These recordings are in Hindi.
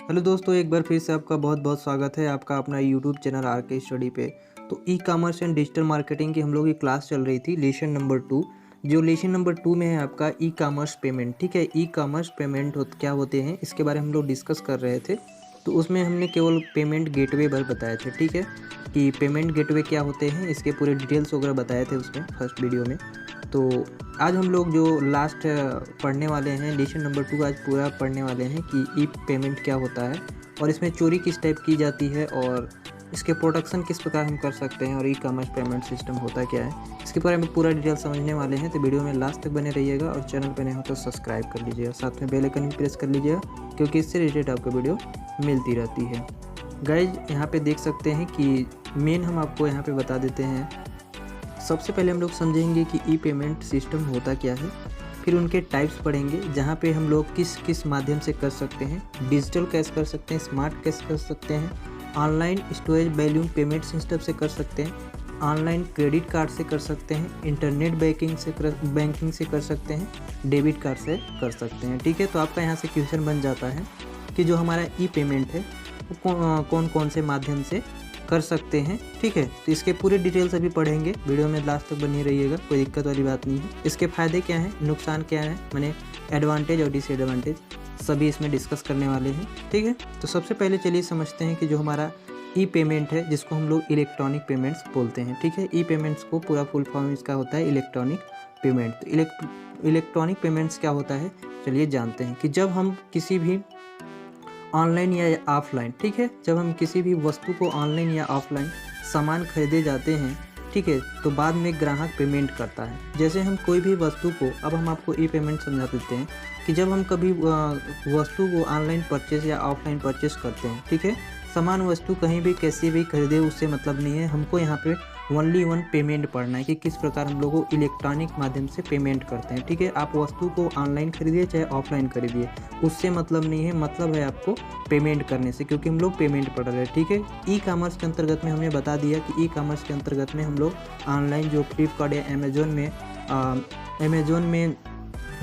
हेलो दोस्तों, एक बार फिर से आपका बहुत बहुत स्वागत है आपका अपना यूट्यूब चैनल आर के स्टडी पे। तो e commerce and digital marketing की हम लोग की क्लास चल रही थी लेसन नंबर 2। जो लेसन नंबर 2 में है आपका ई कॉमर्स पेमेंट। ठीक है, ई कॉमर्स पेमेंट क्या होते हैं इसके बारे में हम लोग डिस्कस कर रहे थे। तो उसमें हमने केवल पेमेंट गेटवे पर बताए थे। ठीक है, कि पेमेंट गेटवे क्या होते हैं इसके पूरे डिटेल्स वगैरह बताए थे उसमें फर्स्ट वीडियो में। तो आज हम लोग जो लास्ट पढ़ने वाले हैं लेसन नंबर 2 आज पूरा पढ़ने वाले हैं कि ई पेमेंट क्या होता है और इसमें चोरी किस टाइप की जाती है और इसके प्रोटेक्शन किस प्रकार हम कर सकते हैं और ई कॉमर्स पेमेंट सिस्टम होता क्या है, इसके बारे में पूरा डिटेल समझने वाले हैं। तो वीडियो में लास्ट तक बने रहिएगा और चैनल पर नए हो तो सब्सक्राइब कर लीजिएगा, साथ में बेल आइकन भी प्रेस कर लीजिएगा क्योंकि इससे रिलेटेड आपको वीडियो मिलती रहती है। गाइज यहाँ पे देख सकते हैं कि मेन हम आपको यहाँ पे बता देते हैं। सबसे पहले हम लोग समझेंगे कि ई पेमेंट सिस्टम होता क्या है, फिर उनके टाइप्स पढ़ेंगे जहाँ पे हम लोग किस किस माध्यम से कर सकते हैं। डिजिटल कैश कर सकते हैं, स्मार्ट कैश कर सकते हैं, online storage volume payment system से कर सकते हैं, ऑनलाइन क्रेडिट कार्ड से कर सकते हैं, इंटरनेट बैंकिंग से कर सकते हैं, डेबिट कार्ड से कर सकते हैं। ठीक है, तो आपका यहाँ से क्वेश्चन बन जाता है कि जो हमारा ई पेमेंट है वो कौन कौन से माध्यम से कर सकते हैं। ठीक है, तो इसके पूरे डिटेल्स अभी पढ़ेंगे, वीडियो में लास्ट तक बनी रहिएगा, कोई दिक्कत वाली बात नहीं है। इसके फ़ायदे क्या हैं, नुकसान क्या है, माने एडवांटेज और डिसएडवांटेज सभी इसमें डिस्कस करने वाले हैं। ठीक है, तो सबसे पहले चलिए समझते हैं कि जो हमारा ई पेमेंट है जिसको हम लोग इलेक्ट्रॉनिक पेमेंट्स बोलते हैं। ठीक है, ई पेमेंट्स को पूरा फुल फॉर्म इसका होता है इलेक्ट्रॉनिक पेमेंट। तो इलेक्ट्रॉनिक पेमेंट्स क्या होता है चलिए जानते हैं कि जब हम किसी भी ऑनलाइन या ऑफलाइन, ठीक है, जब हम किसी भी वस्तु को ऑनलाइन या ऑफलाइन सामान खरीदे जाते हैं, ठीक है, तो बाद में ग्राहक पेमेंट करता है। जैसे हम कोई भी वस्तु को, अब हम आपको ई पेमेंट समझा देते हैं कि जब हम कभी वस्तु को ऑनलाइन परचेज या ऑफलाइन परचेज करते हैं, ठीक है, सामान वस्तु कहीं भी कैसे भी खरीदे उससे मतलब नहीं है, हमको यहाँ पे ओनली वन पेमेंट पढ़ना है कि किस प्रकार हम लोगों को इलेक्ट्रॉनिक माध्यम से पेमेंट करते हैं। ठीक है, आप वस्तु को ऑनलाइन खरीदिए चाहे ऑफलाइन खरीदिए, उससे मतलब नहीं है, मतलब है आपको पेमेंट करने से, क्योंकि हम लोग पेमेंट पढ़ रहे हैं। ठीक है, ई कॉमर्स के अंतर्गत में हमने बता दिया कि ई कॉमर्स के अंतर्गत में हम लोग ऑनलाइन जो फ्लिपकार्ट या अमेजोन में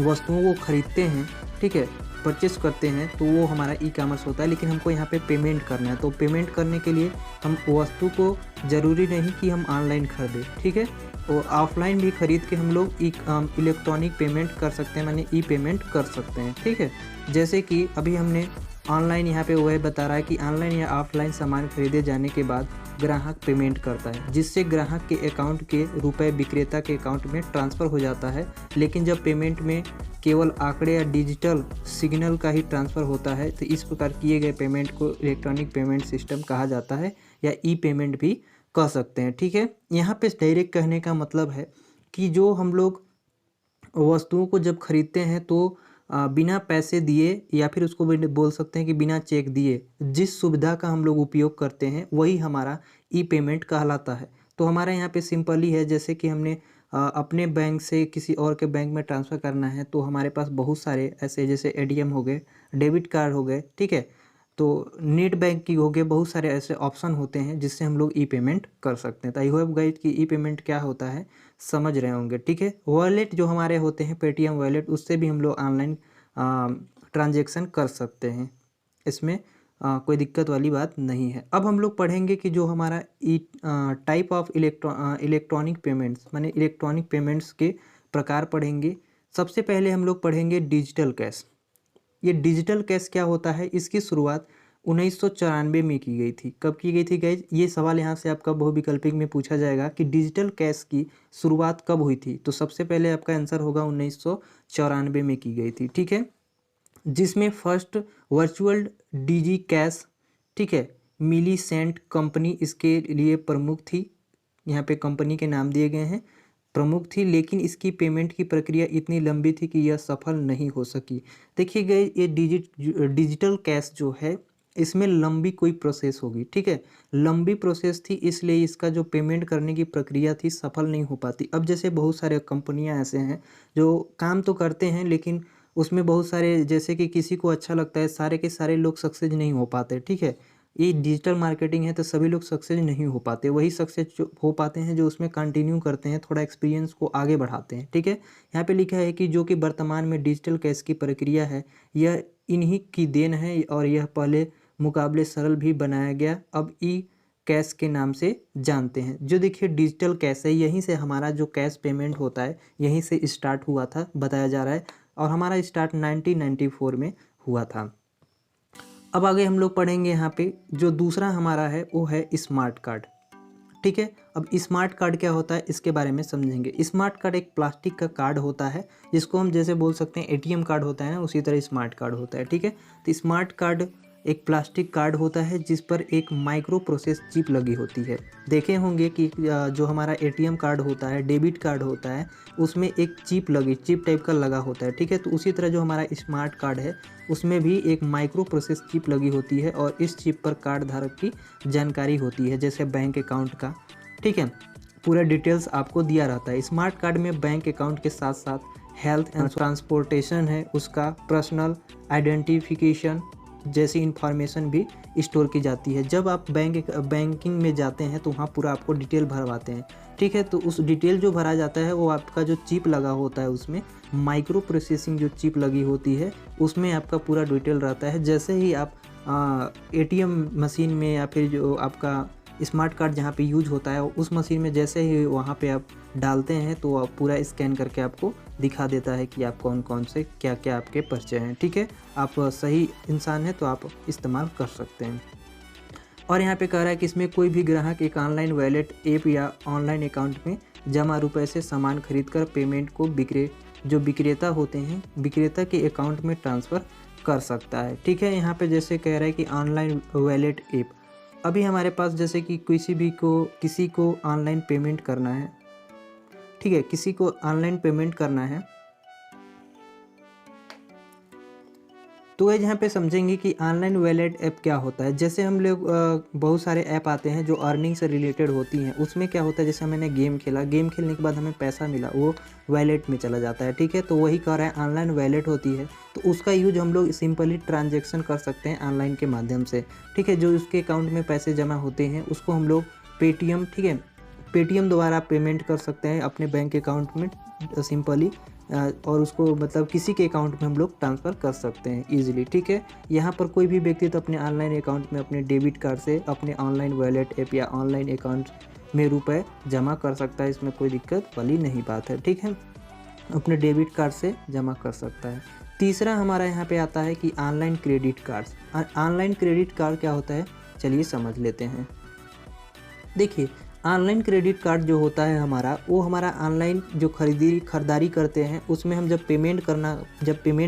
वस्तुओं को खरीदते हैं, ठीक है, परचेस करते हैं, तो वो हमारा ई कॉमर्स होता है। लेकिन हमको यहाँ पे पेमेंट करना है, तो पेमेंट करने के लिए हम वस्तु को ज़रूरी नहीं कि हम ऑनलाइन खरीदें, ठीक है, और ऑफलाइन भी खरीद के हम लोग इलेक्ट्रॉनिक पेमेंट कर सकते हैं, माने ई पेमेंट कर सकते हैं। ठीक है, जैसे कि अभी हमने ऑनलाइन यहाँ पे वह बता रहा है कि ऑनलाइन या ऑफलाइन सामान खरीदे जाने के बाद ग्राहक पेमेंट करता है, जिससे ग्राहक के अकाउंट के रुपए विक्रेता के अकाउंट में ट्रांसफ़र हो जाता है। लेकिन जब पेमेंट में केवल आंकड़े या डिजिटल सिग्नल का ही ट्रांसफ़र होता है, तो इस प्रकार किए गए पेमेंट को इलेक्ट्रॉनिक पेमेंट सिस्टम कहा जाता है या ई पेमेंट भी कह सकते हैं। ठीक है, यहाँ पे डायरेक्ट कहने का मतलब है कि जो हम लोग वस्तुओं को जब खरीदते हैं तो बिना पैसे दिए या फिर उसको बोल सकते हैं कि बिना चेक दिए जिस सुविधा का हम लोग उपयोग करते हैं वही हमारा ई पेमेंट कहलाता है। तो हमारे यहाँ पे सिंपली है, जैसे कि हमने अपने बैंक से किसी और के बैंक में ट्रांसफ़र करना है, तो हमारे पास बहुत सारे ऐसे जैसे एटीएम हो गए, डेबिट कार्ड हो गए, ठीक है, तो नेट बैंकिंग हो गए, बहुत सारे ऐसे ऑप्शन होते हैं जिससे हम लोग ई पेमेंट कर सकते हैं। तो आई होप गाइस कि ई पेमेंट क्या होता है समझ रहे होंगे। ठीक है, वॉलेट जो हमारे होते हैं पेटीएम वॉलेट, उससे भी हम लोग ऑनलाइन ट्रांजेक्शन कर सकते हैं, इसमें कोई दिक्कत वाली बात नहीं है। अब हम लोग पढ़ेंगे कि जो हमारा ई टाइप ऑफ इलेक्ट्रॉनिक पेमेंट्स, माने इलेक्ट्रॉनिक पेमेंट्स के प्रकार पढ़ेंगे। सबसे पहले हम लोग पढ़ेंगे डिजिटल कैश। ये डिजिटल कैश क्या होता है, इसकी शुरुआत 1994 में की गई थी। कब की गई थी गाइज, ये सवाल यहाँ से आपका बहुविकल्पिक में पूछा जाएगा कि डिजिटल कैश की शुरुआत कब हुई थी, तो सबसे पहले आपका आंसर होगा 1994 में की गई थी। ठीक है, जिसमें फर्स्ट वर्चुअल डिजी कैश, ठीक है, मिलीसेंट कंपनी इसके लिए प्रमुख थी। यहाँ पे कंपनी के नाम दिए गए हैं, प्रमुख थी, लेकिन इसकी पेमेंट की प्रक्रिया इतनी लंबी थी कि यह सफल नहीं हो सकी। देखिए गए, ये डिजिटल कैश जो है इसमें लंबी कोई प्रोसेस होगी, ठीक है, लंबी प्रोसेस थी, इसलिए इसका जो पेमेंट करने की प्रक्रिया थी सफल नहीं हो पाती। अब जैसे बहुत सारे कंपनियां ऐसे हैं जो काम तो करते हैं, लेकिन उसमें बहुत सारे, जैसे कि किसी को अच्छा लगता है, सारे के सारे लोग सक्सेस नहीं हो पाते। ठीक है, ये डिजिटल मार्केटिंग है तो सभी लोग सक्सेस नहीं हो पाते, वही सक्सेस हो पाते हैं जो उसमें कंटिन्यू करते हैं, थोड़ा एक्सपीरियंस को आगे बढ़ाते हैं। ठीक है, यहाँ पे लिखा है कि जो कि वर्तमान में डिजिटल कैश की प्रक्रिया है यह इन्हीं की देन है और यह पहले मुकाबले सरल भी बनाया गया, अब ई कैश के नाम से जानते हैं। जो देखिए डिजिटल कैश है, यहीं से हमारा जो कैश पेमेंट होता है यहीं से स्टार्ट हुआ था बताया जा रहा है, और हमारा स्टार्ट 1994 में हुआ था। अब आगे हम लोग पढ़ेंगे यहाँ पे जो दूसरा हमारा है वो है स्मार्ट कार्ड। ठीक है, अब स्मार्ट कार्ड क्या होता है इसके बारे में समझेंगे। स्मार्ट कार्ड एक प्लास्टिक का कार्ड होता है जिसको हम जैसे बोल सकते हैं एटीएम कार्ड होता है ना, उसी तरह स्मार्ट कार्ड होता है। ठीक है, तो स्मार्ट कार्ड एक प्लास्टिक कार्ड होता है जिस पर एक माइक्रो प्रोसेस चिप लगी होती है। देखे होंगे कि जो हमारा एटीएम कार्ड होता है, डेबिट कार्ड होता है, उसमें एक चिप टाइप का लगा होता है। ठीक है, तो उसी तरह जो हमारा स्मार्ट कार्ड है उसमें भी एक माइक्रो प्रोसेस चिप लगी होती है और इस चिप पर कार्ड धारक की जानकारी होती है, जैसे बैंक अकाउंट का। ठीक है, पूरा डिटेल्स आपको दिया रहता है। स्मार्ट कार्ड में बैंक अकाउंट के साथ साथ हेल्थ एंड ट्रांसपोर्टेशन है, उसका पर्सनल आइडेंटिफिकेशन जैसी इंफॉर्मेशन भी स्टोर की जाती है। जब आप बैंकिंग में जाते हैं तो वहाँ पूरा आपको डिटेल भरवाते हैं। ठीक है, तो उस डिटेल जो भरा जाता है वो आपका जो चिप लगा होता है उसमें माइक्रो प्रोसेसिंग जो चिप लगी होती है उसमें आपका पूरा डिटेल रहता है। जैसे ही आप एटीएम मशीन में या फिर जो आपका स्मार्ट कार्ड जहाँ पे यूज होता है उस मशीन में जैसे ही वहाँ पे आप डालते हैं तो आप पूरा स्कैन करके आपको दिखा देता है कि आप कौन कौन से क्या क्या आपके परिचय हैं। ठीक है, आप सही इंसान हैं तो आप इस्तेमाल कर सकते हैं। और यहाँ पे कह रहा है कि इसमें कोई भी ग्राहक एक ऑनलाइन वॉलेट ऐप या ऑनलाइन अकाउंट में जमा रुपए से सामान खरीदकर पेमेंट को जो विक्रेता होते हैं विक्रेता के अकाउंट में ट्रांसफ़र कर सकता है। ठीक है, यहाँ पे जैसे कह रहा है कि ऑनलाइन वॉलेट ऐप, अभी हमारे पास जैसे कि किसी को ऑनलाइन पेमेंट करना है। ठीक है, किसी को ऑनलाइन पेमेंट करना है तो ये यहाँ पे समझेंगे कि ऑनलाइन वॉलेट ऐप क्या होता है। जैसे हम लोग बहुत सारे ऐप आते हैं जो अर्निंग से रिलेटेड होती हैं, उसमें क्या होता है जैसे मैंने गेम खेला, गेम खेलने के बाद हमें पैसा मिला वो वॉलेट में चला जाता है। ठीक है, तो वही कह रहा है ऑनलाइन वॉलेट होती है तो उसका यूज हम लोग सिंपली ट्रांजेक्शन कर सकते हैं ऑनलाइन के माध्यम से। ठीक है, जो उसके अकाउंट में पैसे जमा होते हैं उसको हम लोग पेटीएम, ठीक है, पेटीएम द्वारा पेमेंट कर सकते हैं अपने बैंक अकाउंट में सिंपली, और उसको मतलब किसी के अकाउंट में हम लोग ट्रांसफ़र कर सकते हैं ईजिली। ठीक है, यहाँ पर कोई भी व्यक्ति तो अपने ऑनलाइन अकाउंट में अपने डेबिट कार्ड से अपने ऑनलाइन वॉलेट ऐप या ऑनलाइन अकाउंट में रुपए जमा कर सकता है, इसमें कोई दिक्कत वाली नहीं बात है। ठीक है, अपने डेबिट कार्ड से जमा कर सकता है। तीसरा हमारा यहाँ पे आता है कि online credit card. Online credit card क्या होता है चलिए समझ लेते हैं। देखिए, ऑनलाइन क्रेडिट कार्ड जो होता है वो हमारा ऑनलाइन जो खरीदारी करते हैं उसमें हम जब पेमेंट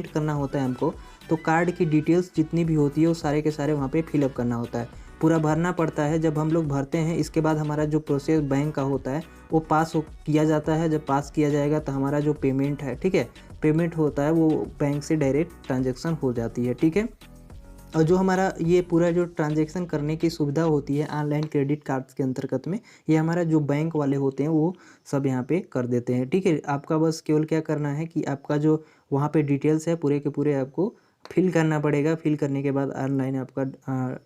करना होता है हमको, तो कार्ड की डिटेल्स जितनी भी होती है वो सारे के सारे वहाँ पे फिलअप करना होता है, पूरा भरना पड़ता है। जब हम लोग भरते हैं इसके बाद हमारा जो प्रोसेस बैंक का होता है वो किया जाता है। जब पास किया जाएगा तो हमारा जो पेमेंट है, ठीक है, पेमेंट होता है वो बैंक से डायरेक्ट ट्रांजेक्शन हो जाती है। ठीक है, और जो हमारा ये पूरा जो ट्रांजैक्शन करने की सुविधा होती है ऑनलाइन क्रेडिट कार्ड्स के अंतर्गत में, ये हमारा जो बैंक वाले होते हैं वो सब यहाँ पे कर देते हैं। ठीक है, आपका बस केवल क्या करना है कि आपका जो वहाँ पे डिटेल्स है पूरे के पूरे आपको फिल करना पड़ेगा। फिल करने के बाद ऑनलाइन आपका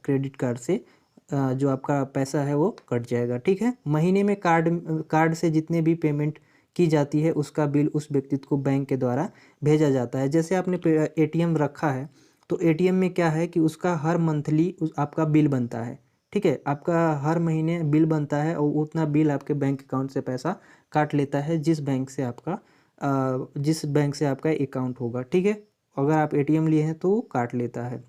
क्रेडिट कार्ड से जो आपका पैसा है वो कट जाएगा। ठीक है, महीने में कार्ड से जितने भी पेमेंट की जाती है उसका बिल उस व्यक्ति को बैंक के द्वारा भेजा जाता है। जैसे आपने एटीएम रखा है तो एटीएम में क्या है कि उसका हर मंथली आपका बिल बनता है। ठीक है, आपका हर महीने बिल बनता है और उतना बिल आपके बैंक अकाउंट से पैसा काट लेता है जिस बैंक से आपका अकाउंट होगा। ठीक है, अगर आप एटीएम लिए हैं तो वो काट लेता है।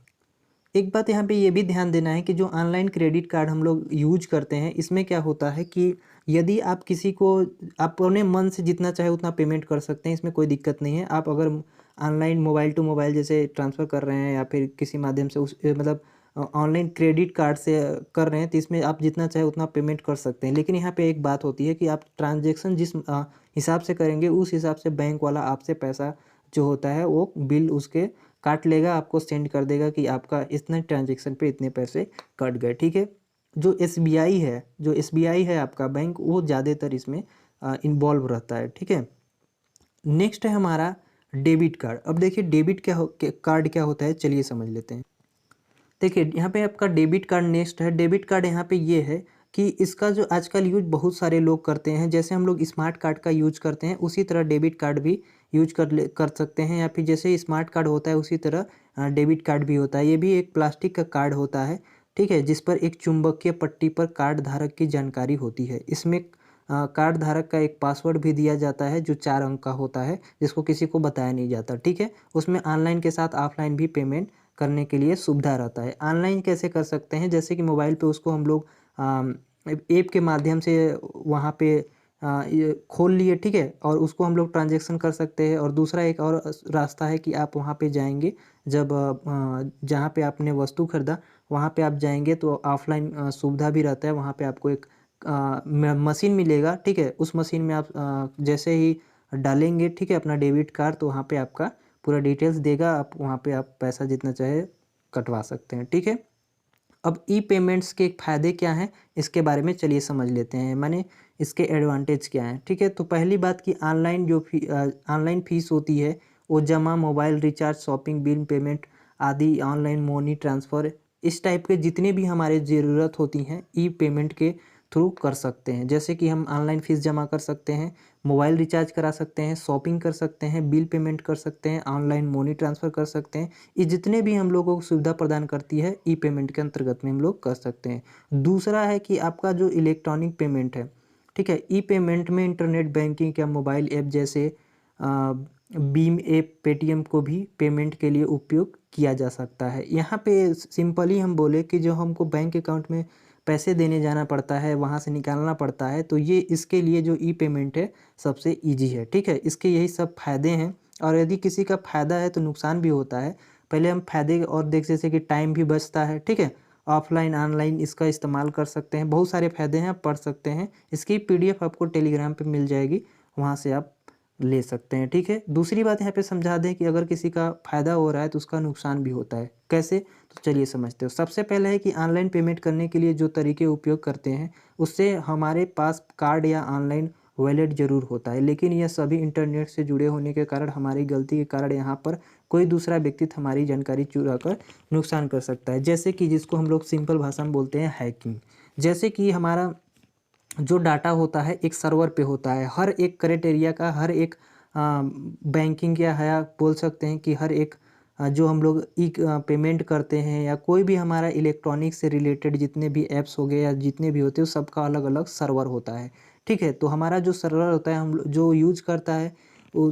एक बात यहाँ पे ये भी ध्यान देना है कि जो ऑनलाइन क्रेडिट कार्ड हम लोग यूज करते हैं इसमें क्या होता है कि यदि आप किसी को आप अपने मन से जितना चाहे उतना पेमेंट कर सकते हैं, इसमें कोई दिक्कत नहीं है। आप अगर ऑनलाइन मोबाइल टू मोबाइल जैसे ट्रांसफ़र कर रहे हैं या फिर किसी माध्यम से मतलब ऑनलाइन क्रेडिट कार्ड से कर रहे हैं तो इसमें आप जितना चाहे उतना पेमेंट कर सकते हैं। लेकिन यहाँ पे एक बात होती है कि आप ट्रांजेक्शन जिस हिसाब से करेंगे उस हिसाब से बैंक वाला आपसे पैसा जो होता है वो बिल उसके काट लेगा, आपको सेंड कर देगा कि आपका इतने ट्रांजेक्शन पे इतने पैसे कट गए। ठीक है, जो एसबीआई है आपका बैंक, वो ज़्यादातर इसमें इन्वॉल्व रहता है। ठीक है, नेक्स्ट है हमारा डेबिट कार्ड। अब देखिए डेबिट कार्ड क्या होता है चलिए समझ लेते हैं। देखिए यहाँ पे आपका डेबिट कार्ड नेक्स्ट है। डेबिट कार्ड यहाँ पे ये है कि इसका जो आजकल यूज बहुत सारे लोग करते हैं, जैसे हम लोग स्मार्ट कार्ड का यूज करते हैं उसी तरह डेबिट कार्ड भी यूज कर सकते हैं, या फिर जैसे स्मार्ट कार्ड होता है उसी तरह डेबिट कार्ड भी होता है। ये भी एक प्लास्टिक का कार्ड होता है, ठीक है, जिस पर एक चुंबकीय पट्टी पर कार्ड धारक की जानकारी होती है। इसमें कार्ड धारक का एक पासवर्ड भी दिया जाता है जो 4 अंक का होता है, जिसको किसी को बताया नहीं जाता, ठीक है। उसमें ऑनलाइन के साथ ऑफलाइन भी पेमेंट करने के लिए सुविधा रहता है। ऑनलाइन कैसे कर सकते हैं, जैसे कि मोबाइल पे उसको हम लोग ऐप के माध्यम से वहाँ पे ये खोल लिए, ठीक है, और उसको हम लोग ट्रांजैक्शन कर सकते हैं। और दूसरा एक और रास्ता है कि आप वहाँ पे जाएंगे, जब जहाँ पे आपने वस्तु खरीदा वहाँ पे आप जाएंगे तो ऑफलाइन सुविधा भी रहता है। वहाँ पे आपको एक मशीन मिलेगा, ठीक है, उस मशीन में आप जैसे ही डालेंगे, ठीक है, अपना डेबिट कार्ड, तो वहाँ पे आपका पूरा डिटेल्स देगा, आप वहाँ पे आप पैसा जितना चाहे कटवा सकते हैं, ठीक है। अब ई पेमेंट्स के फ़ायदे क्या हैं इसके बारे में चलिए समझ लेते हैं, माने इसके एडवांटेज क्या हैं, ठीक है। तो पहली बात कि ऑनलाइन फीस होती है वो जमा, mobile recharge, shopping bill payment आदि, ऑनलाइन मनी ट्रांसफ़र, इस टाइप के जितने भी हमारे ज़रूरत होती हैं ई पेमेंट के थ्रू कर सकते हैं। जैसे कि हम ऑनलाइन फ़ीस जमा कर सकते हैं, मोबाइल रिचार्ज करा सकते हैं, शॉपिंग कर सकते हैं, बिल पेमेंट कर सकते हैं, ऑनलाइन मनी ट्रांसफ़र कर सकते हैं। ये जितने भी हम लोगों को सुविधा प्रदान करती है ई पेमेंट के अंतर्गत में हम लोग कर सकते हैं। दूसरा है कि आपका जो इलेक्ट्रॉनिक पेमेंट है, ठीक है, ई पेमेंट में इंटरनेट बैंकिंग या मोबाइल ऐप जैसे भीम ऐप, पेटीएम को भी पेमेंट के लिए उपयोग किया जा सकता है। यहाँ पे सिंपली हम बोले कि जो हमको बैंक अकाउंट में पैसे देने जाना पड़ता है, वहाँ से निकालना पड़ता है, तो ये इसके लिए जो ई पेमेंट है सबसे ईजी है, ठीक है। इसके यही सब फायदे हैं। और यदि किसी का फ़ायदा है तो नुकसान भी होता है। पहले हम फायदे और देख, जैसे कि टाइम भी बचता है, ठीक है, ऑफलाइन ऑनलाइन इसका इस्तेमाल कर सकते हैं, बहुत सारे फ़ायदे हैं, आप पढ़ सकते हैं। इसकी पीडीएफ आपको टेलीग्राम पे मिल जाएगी, वहाँ से आप ले सकते हैं, ठीक है। दूसरी बात यहाँ पे समझा दें कि अगर किसी का फ़ायदा हो रहा है तो उसका नुकसान भी होता है। कैसे? तो चलिए समझते हो। सबसे पहले है कि ऑनलाइन पेमेंट करने के लिए जो तरीके उपयोग करते हैं उससे हमारे पास कार्ड या ऑनलाइन वॉलेट ज़रूर होता है, लेकिन यह सभी इंटरनेट से जुड़े होने के कारण हमारी गलती के कारण यहाँ पर कोई दूसरा व्यक्ति हमारी जानकारी चुरा कर नुकसान कर सकता है। जैसे कि जिसको हम लोग सिंपल भाषा में बोलते हैं हैकिंग। जैसे कि हमारा जो डाटा होता है एक सर्वर पे होता है, हर एक क्राइटेरिया का, हर एक बैंकिंग या है, आप बोल सकते हैं कि हर एक जो हम लोग पेमेंट करते हैं या कोई भी हमारा इलेक्ट्रॉनिक से रिलेटेड जितने भी ऐप्स हो गए या जितने भी होते हैं सबका अलग अलग सर्वर होता है, ठीक है। तो हमारा जो सर्वर होता है हम जो यूज करता है वो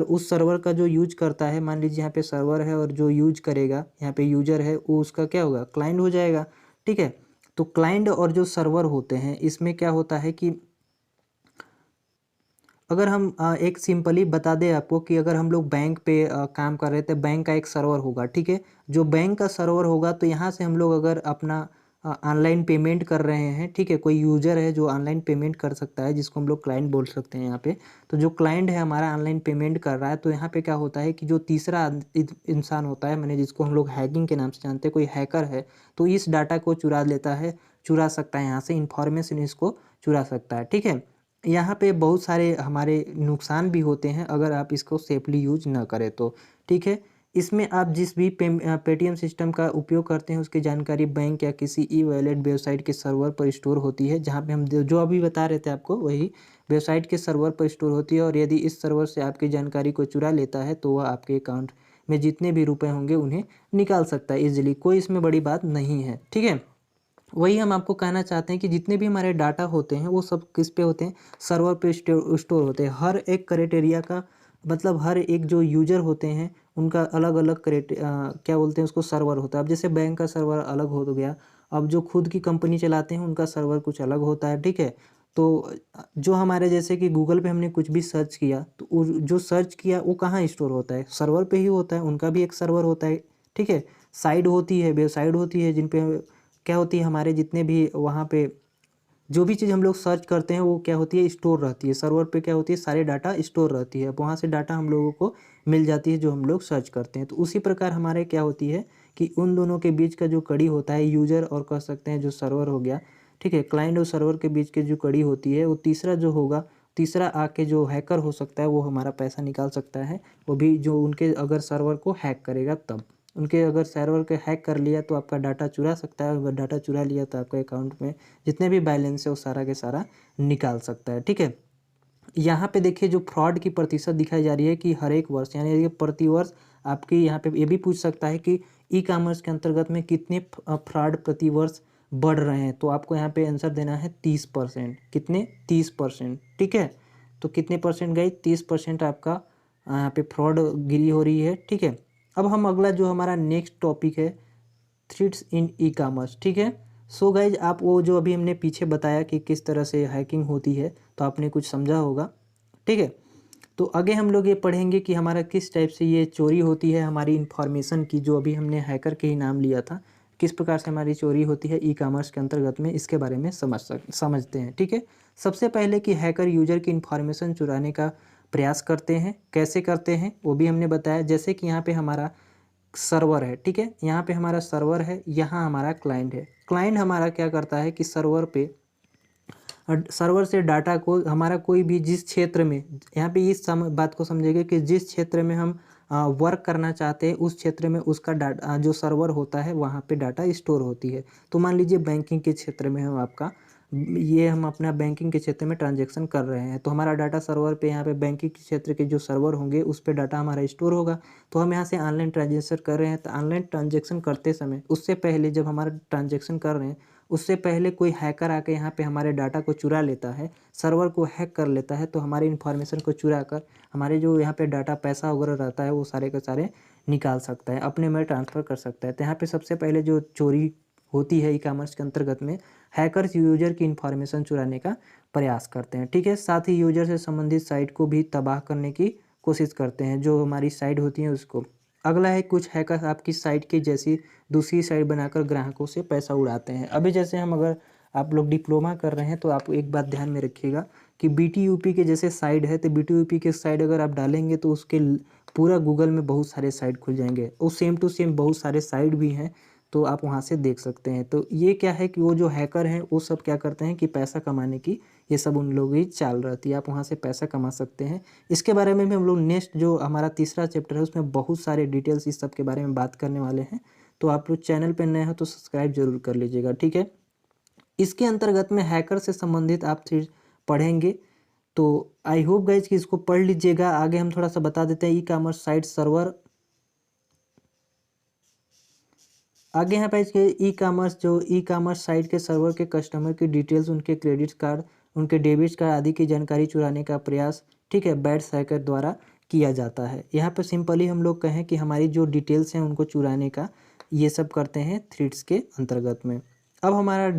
उस सर्वर का जो यूज करता है, मान लीजिए यहाँ पे सर्वर है और जो यूज करेगा यहाँ पे यूजर है, वो उसका क्या होगा, क्लाइंट हो जाएगा, ठीक है। तो क्लाइंट और जो सर्वर होते हैं इसमें क्या होता है कि अगर हम एक सिंपली बता दें आपको कि अगर हम लोग बैंक पे काम कर रहे थे, बैंक का एक सर्वर होगा, ठीक है। जो बैंक का सर्वर होगा तो यहाँ से हम लोग अगर अपना ऑनलाइन पेमेंट कर रहे हैं, ठीक है, कोई यूजर है जो ऑनलाइन पेमेंट कर सकता है, जिसको हम लोग क्लाइंट बोल सकते हैं यहाँ पे। तो जो क्लाइंट है हमारा ऑनलाइन पेमेंट कर रहा है, तो यहाँ पे क्या होता है कि जो तीसरा इंसान होता है, मैंने जिसको हम लोग हैकिंग के नाम से जानते हैं, कोई हैकर है, तो इस डाटा को चुरा लेता है, चुरा सकता है, यहाँ से इंफॉर्मेशन इसको चुरा सकता है, ठीक है। यहाँ पे बहुत सारे हमारे नुकसान भी होते हैं अगर आप इसको सेफली यूज ना करें तो, ठीक है। इसमें आप जिस भी पेटीएम सिस्टम का उपयोग करते हैं उसकी जानकारी बैंक या किसी ई वॉलेट वेबसाइट के सर्वर पर स्टोर होती है, जहाँ पे हम जो अभी बता रहे थे आपको वही वेबसाइट के सर्वर पर स्टोर होती है। और यदि इस सर्वर से आपकी जानकारी को चुरा लेता है तो वह आपके अकाउंट में जितने भी रुपए होंगे उन्हें निकाल सकता है ईजिली, कोई इसमें बड़ी बात नहीं है, ठीक है। वही हम आपको कहना चाहते हैं कि जितने भी हमारे डाटा होते हैं वो सब किस पे होते हैं, सर्वर पे स्टोर होते हैं। हर एक क्राइटेरिया का मतलब हर एक जो यूजर होते हैं उनका अलग अलग क्या बोलते हैं उसको, सर्वर होता है। अब जैसे बैंक का सर्वर अलग हो गया, अब जो खुद की कंपनी चलाते हैं उनका सर्वर कुछ अलग होता है, ठीक है। तो जो हमारे जैसे कि गूगल पे हमने कुछ भी सर्च किया तो जो सर्च किया वो कहाँ स्टोर होता है, सर्वर पे ही होता है, उनका भी एक सर्वर होता है, ठीक है। साइट होती है, वेबसाइट होती है, जिन पे क्या होती है हमारे जितने भी वहाँ पे जो भी चीज़ हम लोग सर्च करते हैं वो क्या होती है, स्टोर रहती है, सर्वर पे क्या होती है, सारे डाटा स्टोर रहती है, अब वहाँ से डाटा हम लोगों को मिल जाती है जो हम लोग सर्च करते हैं। तो उसी प्रकार हमारे क्या होती है कि उन दोनों के बीच का जो कड़ी होता है यूजर और कह सकते हैं जो सर्वर हो गया, ठीक है, क्लाइंट और सर्वर के बीच की जो कड़ी होती है वो तीसरा जो होगा, तीसरा आके जो हैकर हो सकता है वो हमारा पैसा निकाल सकता है, वो भी जो उनके अगर सर्वर को हैक करेगा तब। उनके अगर सर्वर के हैक कर लिया तो आपका डाटा चुरा सकता है। अगर डाटा चुरा लिया तो आपके अकाउंट में जितने भी बैलेंस है वो सारा के सारा निकाल सकता है। ठीक है, यहाँ पे देखिए जो फ्रॉड की प्रतिशत दिखाई जा रही है कि हर एक वर्ष यानी ये प्रतिवर्ष आपकी यहाँ पे ये भी पूछ सकता है कि ई कॉमर्स के अंतर्गत में कितने फ्रॉड प्रतिवर्ष बढ़ रहे हैं। तो आपको यहाँ पे आंसर देना है 30%। कितने? 30%। ठीक है, तो कितने परसेंट गई? 30% आपका यहाँ पे फ्रॉड गिरी हो रही है। ठीक है, अब हम अगला जो हमारा नेक्स्ट टॉपिक है थ्रेड्स इन ई कॉमर्स। ठीक है, सो गाइज आप वो जो अभी हमने पीछे बताया कि किस तरह से हैकिंग होती है तो आपने कुछ समझा होगा। ठीक है, तो आगे हम लोग ये पढ़ेंगे कि हमारा किस टाइप से ये चोरी होती है हमारी इन्फॉर्मेशन की, जो अभी हमने हैकर के ही नाम लिया था, किस प्रकार से हमारी चोरी होती है ई कॉमर्स के अंतर्गत में, इसके बारे में समझते हैं। ठीक है, सबसे पहले कि हैकर यूजर की इन्फॉर्मेशन चुराने का प्रयास करते हैं, कैसे करते हैं वो भी हमने बताया। जैसे कि यहाँ पे हमारा सर्वर है। ठीक है, यहाँ पे हमारा सर्वर है, यहाँ हमारा क्लाइंट है। क्लाइंट हमारा क्या करता है कि सर्वर से डाटा को हमारा कोई भी जिस क्षेत्र में, यहाँ पे इस बात को समझिएगा कि जिस क्षेत्र में हम वर्क करना चाहते हैं उस क्षेत्र में उसका डाटा जो सर्वर होता है वहाँ पे डाटा स्टोर होती है। तो मान लीजिए बैंकिंग के क्षेत्र में हम अपना बैंकिंग के क्षेत्र में ट्रांजैक्शन कर रहे हैं तो हमारा डाटा सर्वर पे यहाँ पे बैंकिंग के क्षेत्र के जो सर्वर होंगे उस पे डाटा हमारा स्टोर होगा। तो हम यहाँ से ऑनलाइन ट्रांजैक्शन कर रहे हैं तो ऑनलाइन ट्रांजैक्शन करते समय उससे पहले जब हमारा ट्रांजैक्शन कर रहे हैं उससे पहले कोई हैकर आके यहाँ पे हमारे डाटा को चुरा लेता है, सर्वर को हैक कर लेता है, तो हमारी इन्फॉर्मेशन को चुरा कर हमारे जो यहाँ पे डाटा पैसा वगैरह रहता है वो सारे के सारे निकाल सकता है, अपने में ट्रांसफ़र कर सकता है। तो यहाँ पे सबसे पहले जो चोरी होती है ई कॉमर्स के अंतर्गत में हैकर्स यूजर की इन्फॉर्मेशन चुराने का प्रयास करते हैं। ठीक है, साथ ही यूजर से संबंधित साइट को भी तबाह करने की कोशिश करते हैं, जो हमारी साइट होती है उसको। अगला है कुछ हैकर आपकी साइट की जैसी दूसरी साइट बनाकर ग्राहकों से पैसा उड़ाते हैं। अभी जैसे अगर आप लोग डिप्लोमा कर रहे हैं तो आप एक बात ध्यान में रखिएगा कि BTUP के जैसे साइट है तो BTUP के साइट अगर आप डालेंगे तो उसके पूरा गूगल में बहुत सारे साइट खुल जाएंगे और सेम टू सेम बहुत सारे साइट भी हैं, तो आप वहाँ से देख सकते हैं। तो ये क्या है कि वो जो हैकर हैं वो सब क्या करते हैं कि पैसा कमाने की ये सब उन लोगों की चाल रहती है, आप वहाँ से पैसा कमा सकते हैं। इसके बारे में भी हम लोग नेक्स्ट जो हमारा तीसरा चैप्टर है उसमें बहुत सारे डिटेल्स इस सब के बारे में बात करने वाले हैं। तो आप लोग चैनल पर नए हो तो सब्सक्राइब जरूर कर लीजिएगा। ठीक है, इसके अंतर्गत में हैकर से संबंधित आप चीज पढ़ेंगे तो आई होप गाइज कि इसको पढ़ लीजिएगा। आगे हम थोड़ा सा बता देते हैं ई कॉमर्स साइट सर्वर। आगे यहाँ पे ई कॉमर्स साइट के सर्वर के कस्टमर की डिटेल्स, उनके क्रेडिट कार्ड, उनके डेबिट कार्ड आदि की जानकारी चुराने का प्रयास, ठीक है, बैड हैकर द्वारा किया जाता है। यहाँ पे सिंपली हम लोग कहें कि हमारी जो डिटेल्स हैं उनको चुराने का ये सब करते हैं थ्रेड्स के अंतर्गत में। अब हमारा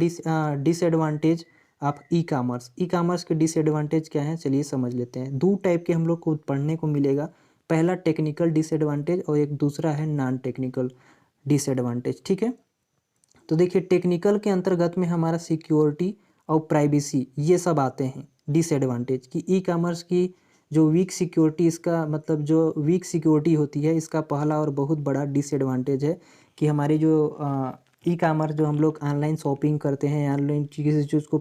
डिसएडवांटेज ऑफ ई कॉमर्स के डिसएडवांटेज क्या हैं चलिए समझ लेते हैं। दो टाइप के हम लोग को पढ़ने को मिलेगा, पहला टेक्निकल डिसएडवांटेज और एक दूसरा है नॉन टेक्निकल डिसएडवांटेज। ठीक है, तो देखिए टेक्निकल के अंतर्गत में हमारा सिक्योरिटी और प्राइवेसी ये सब आते हैं डिसएडवांटेज की। ई कॉमर्स की जो वीक सिक्योरिटी, इसका मतलब जो वीक सिक्योरिटी होती है इसका पहला और बहुत बड़ा डिसएडवांटेज है कि हमारी जो ई कॉमर्स जो हम लोग ऑनलाइन शॉपिंग करते हैं, ऑनलाइन किसी चीज़ को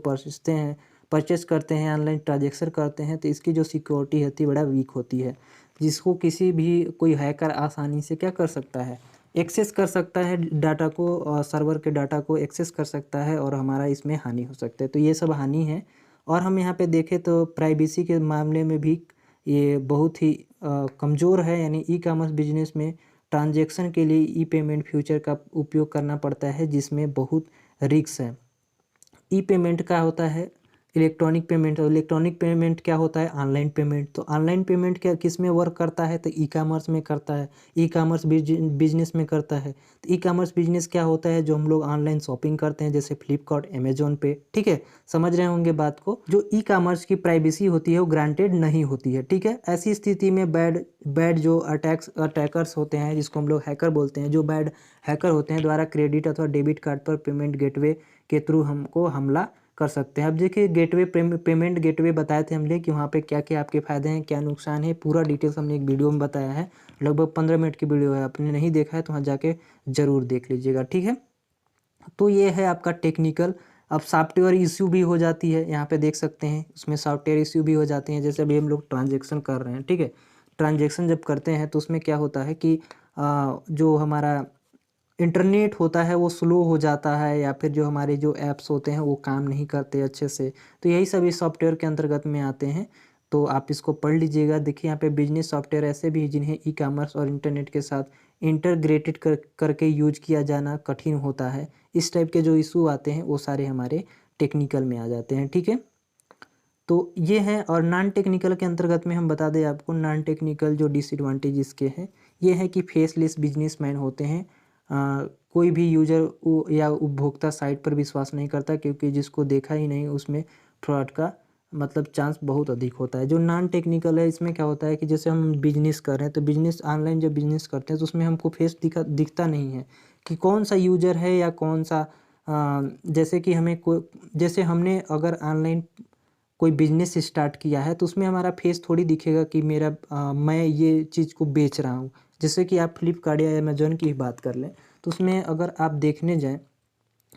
परचेस करते हैं, ऑनलाइन ट्रांजेक्शन करते हैं तो इसकी जो सिक्योरिटी होती है बड़ा वीक होती है, जिसको किसी भी कोई हैकर आसानी से क्या कर सकता है, एक्सेस कर सकता है डाटा को, सर्वर के डाटा को एक्सेस कर सकता है और हमारा इसमें हानि हो सकता है। तो ये सब हानि है। और हम यहाँ पे देखें तो प्राइवेसी के मामले में भी ये बहुत ही कमज़ोर है, यानी ई कॉमर्स बिजनेस में ट्रांजैक्शन के लिए ई पेमेंट फ्यूचर का उपयोग करना पड़ता है जिसमें बहुत रिस्क है। ई पेमेंट का होता है इलेक्ट्रॉनिक पेमेंट, और इलेक्ट्रॉनिक पेमेंट क्या होता है ऑनलाइन पेमेंट। तो ऑनलाइन पेमेंट क्या किस में वर्क करता है तो ई कॉमर्स में करता है, ई कॉमर्स बिजनेस में करता है। तो ई कॉमर्स बिजनेस क्या होता है, जो हम लोग ऑनलाइन शॉपिंग करते हैं जैसे फ्लिपकार्ट, अमेजोन पे। ठीक है, समझ रहे होंगे बात को। जो ई कॉमर्स की प्राइवेसी होती है वो ग्रांटेड नहीं होती है। ठीक है, ऐसी स्थिति में बैड जो अटैकर्स होते हैं जिसको हम लोग हैकर बोलते हैं, जो बैड हैकर होते हैं द्वारा क्रेडिट अथवा डेबिट कार्ड पर पेमेंट गेटवे के थ्रू हमको हमला कर सकते हैं। अब देखिए पेमेंट गेटवे बताए थे हमने कि वहाँ पे क्या क्या आपके फ़ायदे हैं, क्या नुकसान है, पूरा डिटेल्स हमने एक वीडियो में बताया है। लगभग 15 मिनट की वीडियो है, आपने नहीं देखा है तो वहाँ जाके ज़रूर देख लीजिएगा। ठीक है, तो ये है आपका टेक्निकल। अब सॉफ्टवेयर इश्यू भी हो जाती है, यहाँ पे देख सकते हैं उसमें सॉफ्टवेयर इश्यू भी हो जाती हैं। जैसे अभी हम लोग ट्रांजेक्शन कर रहे हैं, ठीक है, ट्रांजेक्शन जब करते हैं तो उसमें क्या होता है कि जो हमारा इंटरनेट होता है वो स्लो हो जाता है, या फिर जो हमारे जो ऐप्स होते हैं वो काम नहीं करते अच्छे से, तो यही सब इस सॉफ्टवेयर के अंतर्गत में आते हैं। तो आप इसको पढ़ लीजिएगा। देखिए यहाँ पे बिजनेस सॉफ्टवेयर ऐसे भी हैं जिन्हें ई कॉमर्स और इंटरनेट के साथ इंटरग्रेटेड करके यूज किया जाना कठिन होता है। इस टाइप के जो इशू आते हैं वो सारे हमारे टेक्निकल में आ जाते हैं, ठीक है। तो ये है। और नॉन टेक्निकल के अंतर्गत में हम बता दें आपको, नॉन टेक्निकल जो डिसएडवांटेज इसके हैं ये है कि फेसलेस बिजनेसमैन होते हैं। कोई भी यूजर या उपभोक्ता साइट पर विश्वास नहीं करता, क्योंकि जिसको देखा ही नहीं उसमें फ्रॉड का मतलब चांस बहुत अधिक होता है। जो नॉन टेक्निकल है इसमें क्या होता है कि जैसे हम बिजनेस कर रहे हैं, तो बिजनेस ऑनलाइन जब बिजनेस करते हैं तो उसमें हमको फेस दिखता नहीं है कि कौन सा यूजर है या कौन सा जैसे कि हमें कोई, जैसे हमने अगर ऑनलाइन कोई बिजनेस स्टार्ट किया है तो उसमें हमारा फेस थोड़ी दिखेगा कि मैं ये चीज़ को बेच रहा हूँ। जैसे कि आप फ्लिपकार्ट या अमेजोन की ही बात कर लें, तो उसमें अगर आप देखने जाएं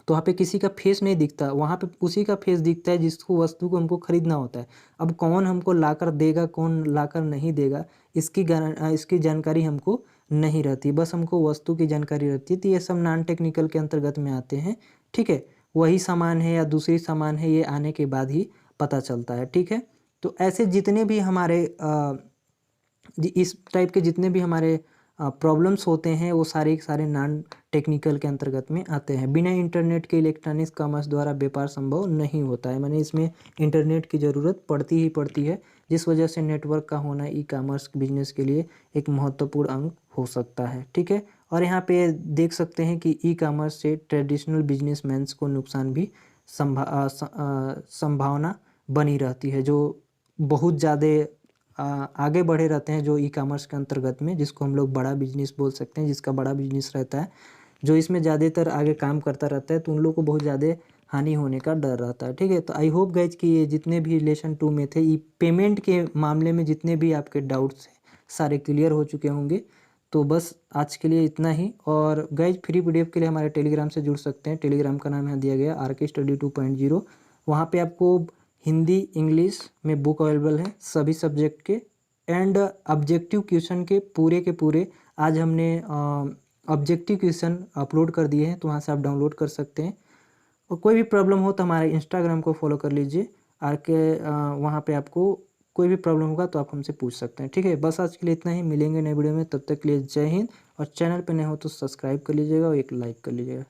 तो वहाँ पे किसी का फेस नहीं दिखता, वहाँ पे उसी का फेस दिखता है जिसको वस्तु को हमको खरीदना होता है। अब कौन हमको लाकर देगा, कौन लाकर नहीं देगा, इसकी जानकारी हमको नहीं रहती, बस हमको वस्तु की जानकारी रहती है। तो ये सब नॉन टेक्निकल के अंतर्गत में आते हैं, ठीक है। वही सामान है या दूसरी सामान है, ये आने के बाद ही पता चलता है, ठीक है। तो ऐसे जितने भी हमारे इस टाइप के जितने भी हमारे प्रॉब्लम्स होते हैं वो सारे के सारे नॉन टेक्निकल के अंतर्गत में आते हैं। बिना इंटरनेट के इलेक्ट्रॉनिक्स कॉमर्स द्वारा व्यापार संभव नहीं होता है, माने इसमें इंटरनेट की ज़रूरत पड़ती ही पड़ती है, जिस वजह से नेटवर्क का होना ई कॉमर्स बिजनेस के लिए एक महत्वपूर्ण अंग हो सकता है, ठीक है। और यहाँ पे देख सकते हैं कि ई कॉमर्स से ट्रेडिशनल बिजनेसमैन्स को नुकसान भी संभावना बनी रहती है, जो बहुत ज़्यादा आगे बढ़े रहते हैं जो ई कॉमर्स के अंतर्गत में, जिसको हम लोग बड़ा बिजनेस बोल सकते हैं, जिसका बड़ा बिजनेस रहता है, जो इसमें ज़्यादातर आगे काम करता रहता है, तो उन लोग को बहुत ज़्यादा हानि होने का डर रहता है, ठीक है। तो आई होप गाइज कि ये जितने भी लेसन 2 में थे, ये पेमेंट के मामले में जितने भी आपके डाउट्स हैं सारे क्लियर हो चुके होंगे। तो बस आज के लिए इतना ही। और गाइज फ्री पीडीएफ के लिए हमारे टेलीग्राम से जुड़ सकते हैं। टेलीग्राम का नाम यहाँ दिया गया RK Study 2.0। वहाँ पे आपको हिंदी इंग्लिश में बुक अवेलेबल है सभी सब्जेक्ट के, एंड ऑब्जेक्टिव क्वेश्चन के पूरे आज हमने ऑब्जेक्टिव क्वेश्चन अपलोड कर दिए हैं, तो वहाँ से आप डाउनलोड कर सकते हैं। और कोई भी प्रॉब्लम हो तो हमारे इंस्टाग्राम को फॉलो कर लीजिए RK, वहाँ पे आपको कोई भी प्रॉब्लम होगा तो आप हमसे पूछ सकते हैं, ठीक है। बस आज के लिए इतना ही, मिलेंगे नए वीडियो में, तब तक के लिए जय हिंद। और चैनल पे नए हो तो सब्सक्राइब कर लीजिएगा और एक लाइक कर लीजिएगा।